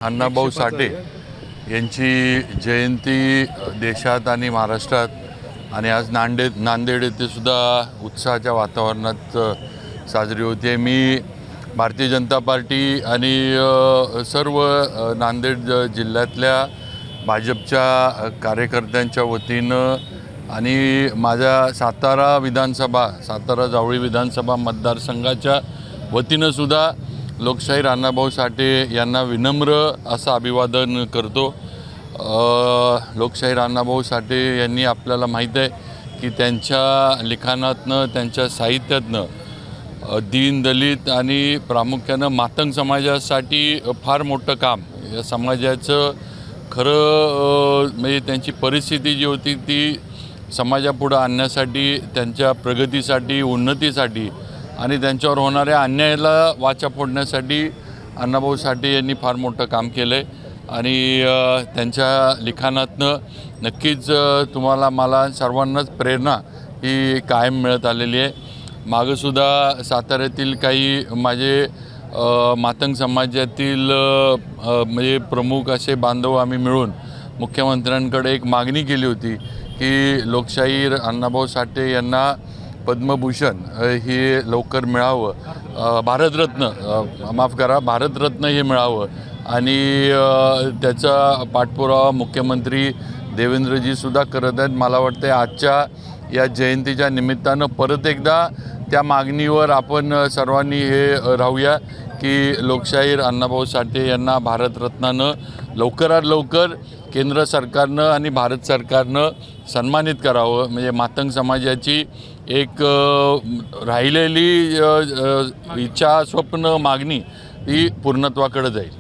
अण्णाभाऊ साठे यांची जयंती देशात आणि महाराष्ट्रात आणि आज नांदेड येथे सुद्धा उत्साहाच्या वातावरणात साजरी होते। मी भारतीय जनता पार्टी आणि सर्व नांदेड जिल्ह्यातल्या भाजपच्या कार्यकर्त्यांच्या वतीनं आणि माझ्या सातारा जावळी विधानसभा मतदारसंघाच्या वतीनं सुद्धा लोकशाहीर अण्णाभाऊ साठे यांना विनम्र असं अभिवादन करतो। लोकशाहीर अण्णाभाऊ साठे यांनी आपल्याला माहीत आहे की त्यांच्या लिखाणातनं त्यांच्या साहित्यातनं दीन दलित आणि प्रामुख्यानं मातंग समाजासाठी फार मोठं काम या समाजाचं खरं म्हणजे त्यांची परिस्थिती जी होती ती समाजापुढं आणण्यासाठी त्यांच्या प्रगतीसाठी उन्नतीसाठी आणि त्यांच्यावर होणाऱ्या अन्यायाला वाचा फोडण्यासाठी अण्णाभाऊ साठे यांनी फार मोठं काम केलं आहे आणि त्यांच्या लिखाणातनं नक्कीच तुम्हाला मला सर्वांनाच प्रेरणा ही कायम मिळत आलेली आहे। मागंसुद्धा साताऱ्यातील काही माझे मातंग समाजातील म्हणजे प्रमुख असे बांधव आम्ही मिळून मुख्यमंत्र्यांकडे एक मागणी केली होती की लोकशाहीर अण्णाभाऊ साठे यांना पद्मभूषण हे लवकर मिळावं, भारतरत्न हे मिळावं आणि त्याचा पाठपुरावा मुख्यमंत्री देवेंद्रजीसुद्धा करत आहेत। मला वाटतं आजच्या या जयंतीच्या निमित्तानं परत एकदा त्या मागणीवर आपण सर्वांनी हे राहूया की लोकशाहीर अण्णाभाऊ साठे यांना भारतरत्नानं लवकरात लवकर केंद्र सरकारनं आणि भारत सरकारनं सन्मानित करावं, म्हणजे मातंग समाजाची एक राहिलेली इच्छा स्वप्न मागणी ही पूर्णत्वाकडे जाईल।